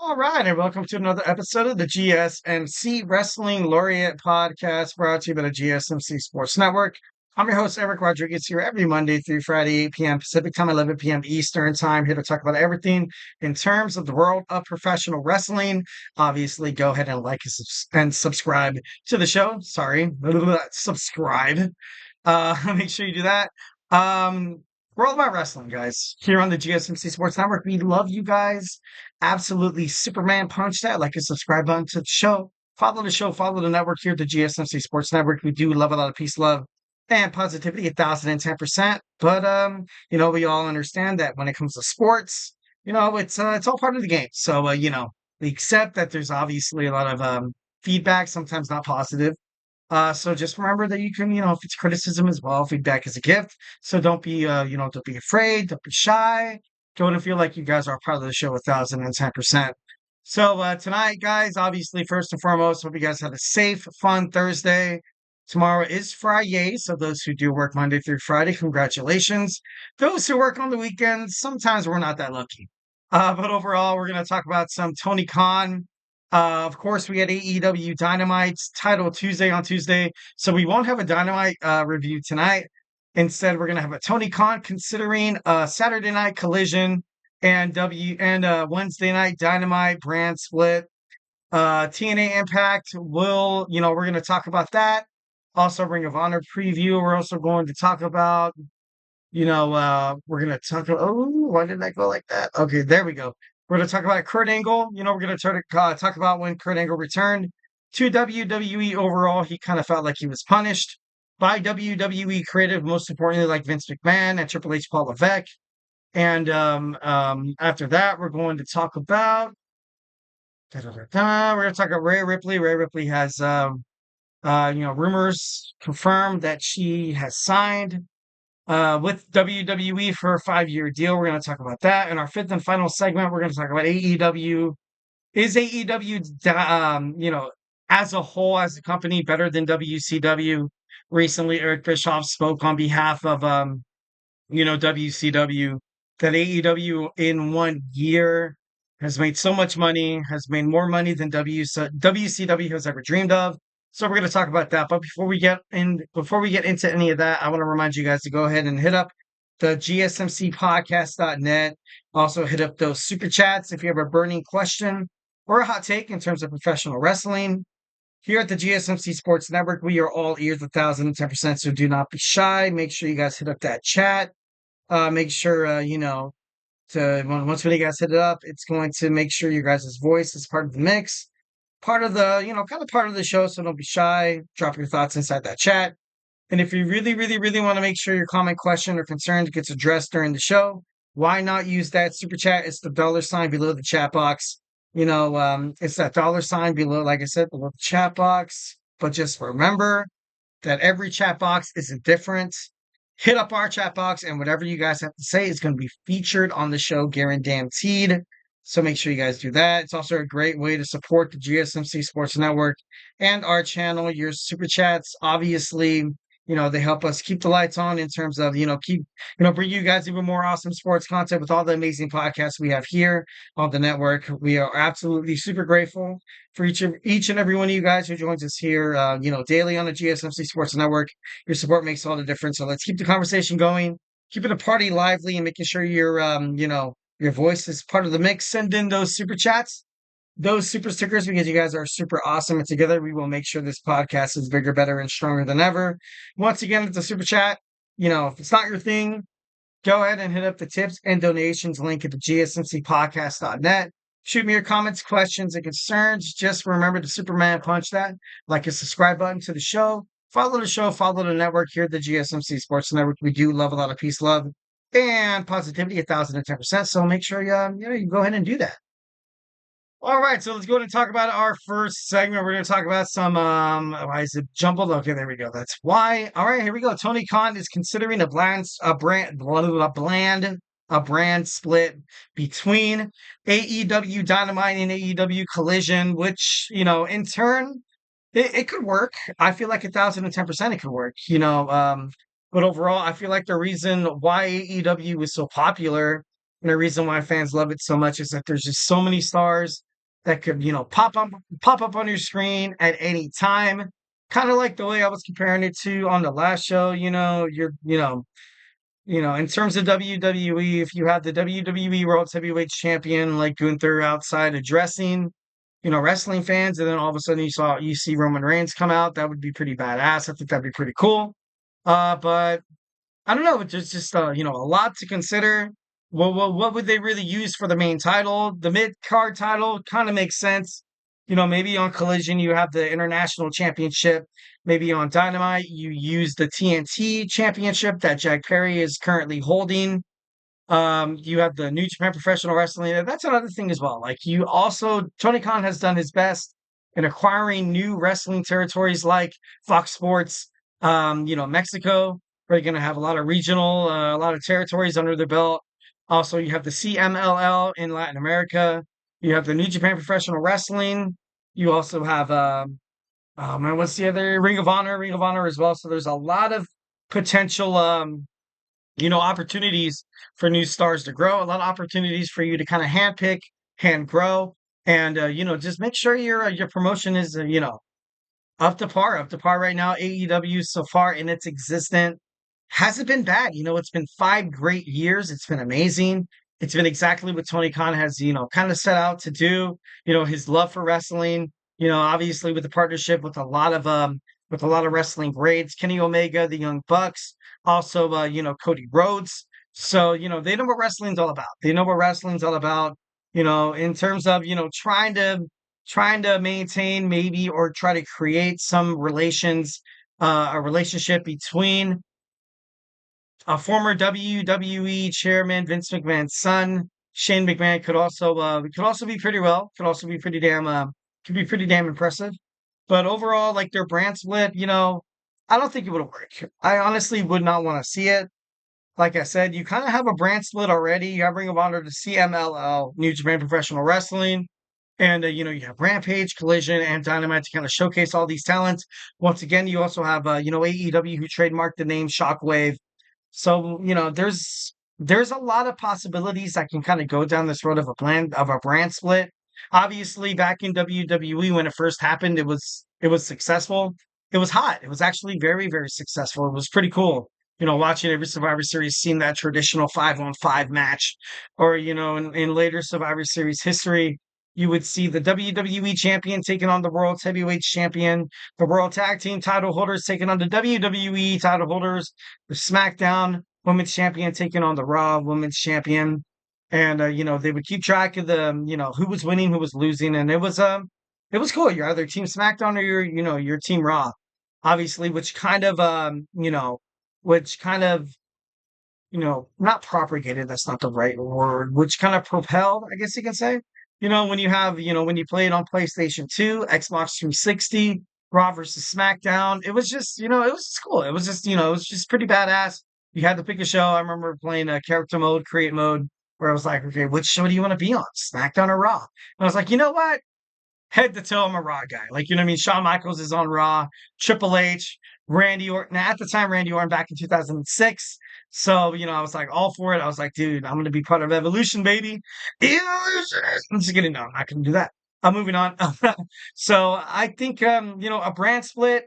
All right, and welcome to another episode of the GSMC Wrestling Laureate podcast brought to you by the GSMC Sports Network. I'm your host, Eric Rodriguez, here every Monday through Friday, 8 p.m. Pacific Time, 11 p.m. Eastern Time, here to talk about everything in terms of the world of professional wrestling. Obviously, go ahead and like and subscribe to the show. Sorry, subscribe. Make sure you do that. Um, we're all about wrestling, guys. Here on the GSMC Sports Network, we love you guys. Absolutely, Superman punch that. Like and subscribe button to the show. Follow the show. Follow the network here at the GSMC Sports Network. We do love a lot of peace, love, and positivity. 1,010%. But we all understand that when it comes to sports, it's all part of the game. So we accept that there's obviously a lot of feedback, sometimes not positive. So just remember that you can, if it's criticism as well, feedback is a gift. So don't be, don't be afraid, don't be shy. Don't feel like you guys are part of the show 1,010%. So tonight, guys, obviously, first and foremost, hope you guys had a safe, fun Thursday. Tomorrow is Friday, so those who do work Monday through Friday, congratulations. Those who work on the weekends, sometimes we're not that lucky. But overall, we're going to talk about some Tony Khan. Of course, we had AEW Dynamite's title Tuesday on Tuesday, so we won't have a Dynamite review tonight. Instead, we're going to have a Tony Khan considering Saturday Night Collision and Wednesday Night Dynamite brand split. TNA Impact we're going to talk about that. Also, Ring of Honor preview. We're also going to talk about we're going to talk about, oh, why did I go like that? Okay, there we go. We're going to talk about Kurt Angle. We're going to talk about when Kurt Angle returned to WWE overall. He kind of felt like he was punished by WWE creative, most importantly, like Vince McMahon and Triple H, Paul Levesque. And after that, we're going to talk about we're going to talk about Rhea Ripley. Rhea Ripley has rumors confirmed that she has signed with WWE for a 5-year deal. We're going to talk about that. In our fifth and final segment, we're going to talk about AEW. Is AEW, as a whole, as a company, better than WCW? Recently, Eric Bischoff spoke on behalf of, WCW, that AEW in 1 year has made so much money, has made more money than WCW has ever dreamed of. So we're going to talk about that. But before we get into any of that, I want to remind you guys to go ahead and hit up the GSMCpodcast.net. Also hit up those super chats if you have a burning question or a hot take in terms of professional wrestling. Here at the GSMC Sports Network, we are all ears 1,010%. So do not be shy. Make sure you guys hit up that chat. Make sure once when you guys hit it up, it's going to make sure your guys' voice is part of the mix, part of the, kind of part of the show. So don't be shy. Drop your thoughts inside that chat. And if you really, really, really want to make sure your comment, question, or concern gets addressed during the show, why not use that super chat? It's the $ below the chat box. It's that $ below, like I said, below the chat box. But just remember that every chat box is different. Hit up our chat box, and whatever you guys have to say is going to be featured on the show, guaranteed. So make sure you guys do that. It's also a great way to support the GSMC Sports Network and our channel. Your super chats, obviously, they help us keep the lights on in terms of, bring you guys even more awesome sports content with all the amazing podcasts we have here on the network. We are absolutely super grateful for each and every one of you guys who joins us here, daily on the GSMC Sports Network. Your support makes all the difference. So let's keep the conversation going, keeping the party lively, and making sure your voice is part of the mix. Send in those super chats, those super stickers, because you guys are super awesome. And together we will make sure this podcast is bigger, better, and stronger than ever. Once again, it's a super chat. If it's not your thing, go ahead and hit up the tips and donations link at the GSMCpodcast.net. Shoot me your comments, questions, and concerns. Just remember to Superman punch that, like a subscribe button to the show. Follow the show, follow the network here at the GSMC Sports Network. We do love a lot of peace, love, and positivity 1,010%. So make sure you go ahead and do that. All right, so let's go ahead and talk about our first segment. We're going to talk about some, why is it jumbled? Okay, there we go. That's why. All right, here we go. Tony Khan is considering a brand split between AEW Dynamite and AEW Collision, which, in turn, it could work. I feel like 1,010% it could work, but overall, I feel like the reason why AEW is so popular and the reason why fans love it so much is that there's just so many stars, that could, pop up on your screen at any time. Kind of like the way I was comparing it to on the last show, in terms of WWE, if you have the WWE World Heavyweight Champion like Gunther outside addressing, wrestling fans, and then all of a sudden you see Roman Reigns come out, that would be pretty badass. I think that'd be pretty cool. But I don't know. There's just a lot to consider. What would they really use for the main title? The mid card title kind of makes sense. Maybe on Collision you have the International Championship. Maybe on Dynamite you use the TNT Championship that Jack Perry is currently holding. You have the New Japan Professional Wrestling. That's another thing as well. Like Tony Khan has done his best in acquiring new wrestling territories like Fox Sports, Mexico. Where you're going to have a lot of a lot of territories under their belt. Also, you have the CMLL in Latin America. You have the New Japan Professional Wrestling. You also have, oh man, what's the other? Ring of Honor as well. So there's a lot of potential, opportunities for new stars to grow, a lot of opportunities for you to kind of handpick, hand grow, and just make sure your promotion is up to par right now. AEW so far in its existence hasn't been bad. It's been 5 great years. It's been amazing. It's been exactly what Tony Khan has, kind of set out to do. His love for wrestling. Obviously with the partnership with a lot of wrestling greats, Kenny Omega, the Young Bucks, also Cody Rhodes. So they know what wrestling's all about. They know what wrestling's all about. In terms of trying to maintain maybe or try to create some a relationship between a former WWE chairman Vince McMahon's son, Shane McMahon, could also be pretty well, could be pretty damn impressive. But overall, like their brand split, I don't think it would work. I honestly would not want to see it. Like I said, you kind of have a brand split already. You have Ring of Honor to CMLL, New Japan Professional Wrestling. And, you have Rampage, Collision, and Dynamite to kind of showcase all these talents. Once again, you also have, AEW who trademarked the name Shockwave. So, there's a lot of possibilities that can kind of go down this road of a brand split. Obviously, back in WWE when it first happened, it was successful. It was hot. It was actually very, very successful. It was pretty cool. Watching every Survivor Series, seeing that traditional 5-on-5 match, or in later Survivor Series history, you would see the WWE champion taking on the World Heavyweight Champion, the World Tag Team title holders taking on the WWE title holders, the SmackDown Women's Champion taking on the Raw Women's Champion. And they would keep track of who was winning, who was losing, and it was cool. You're either Team SmackDown or your Team Raw, obviously, which kind of not propagated, that's not the right word, which kind of propelled, I guess you can say. When you play it on PlayStation 2, Xbox 360, Raw versus SmackDown, it was just, it was just cool. It was just pretty badass. You had to pick a show. I remember playing a character mode, create mode, where I was like, okay, which show do you want to be on? SmackDown or Raw? And I was like, you know what? Head to toe, I'm a Raw guy. Like, you know what I mean? Shawn Michaels is on Raw, Triple H, Randy Orton. Now, at the time, Randy Orton back in 2006. So, I was like all for it. I was like, dude, I'm going to be part of Evolution, baby. Evolution. I'm just kidding. No, I'm not going to do that. I'm moving on. So I think, a brand split,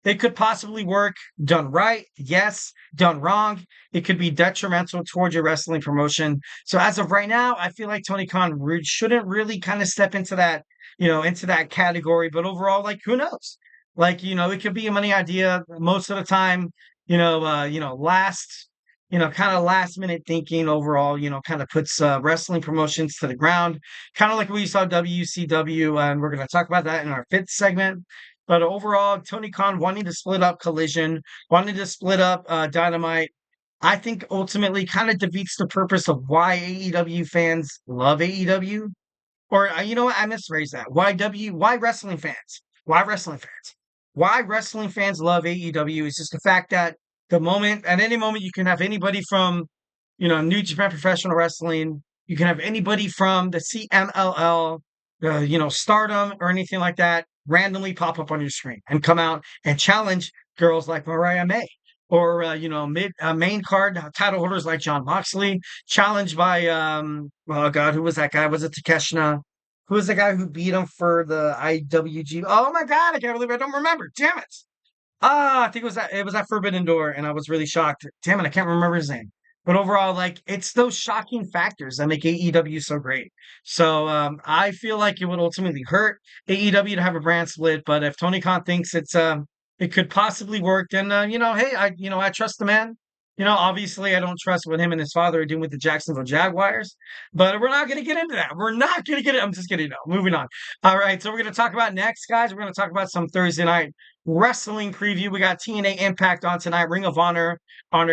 it could possibly work done right. Yes. Done wrong, it could be detrimental towards your wrestling promotion. So as of right now, I feel like Tony Khan shouldn't really kind of step into that category. But overall, like, who knows? Like, it could be a money idea most of the time. Kind of last minute thinking overall, kind of puts wrestling promotions to the ground. Kind of like we saw WCW, and we're going to talk about that in our fifth segment. But overall, Tony Khan wanting to split up Collision, wanting to split up Dynamite, I think ultimately kind of defeats the purpose of why AEW fans love AEW. Or you know what? I misphrased that. Why wrestling fans? Why wrestling fans? Why wrestling fans love AEW is just the fact that at any moment, you can have anybody from, New Japan Professional Wrestling. You can have anybody from the CMLL, Stardom or anything like that randomly pop up on your screen and come out and challenge girls like Mariah May, or main card title holders like John Moxley, challenged by oh god, who was that guy? Was it Takeshita? Who was the guy who beat him for the IWG? Oh my God, I can't believe I don't remember. Damn it. Ah, I think it was that Forbidden Door, and I was really shocked. Damn it, I can't remember his name. But overall, like it's those shocking factors that make AEW so great. So I feel like it would ultimately hurt AEW to have a brand split. But if Tony Khan thinks it could possibly work, then hey, I trust the man. Obviously I don't trust what him and his father are doing with the Jacksonville Jaguars, but we're not going to get into that. We're not going to get it. I'm just kidding. No, moving on. All right, so we're going to talk about next, guys. We're going to talk about some Thursday night wrestling preview. We got TNA Impact on tonight, Ring of Honor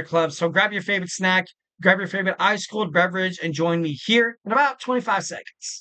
Club. So grab your favorite snack, grab your favorite ice cold beverage, and join me here in about 25 seconds.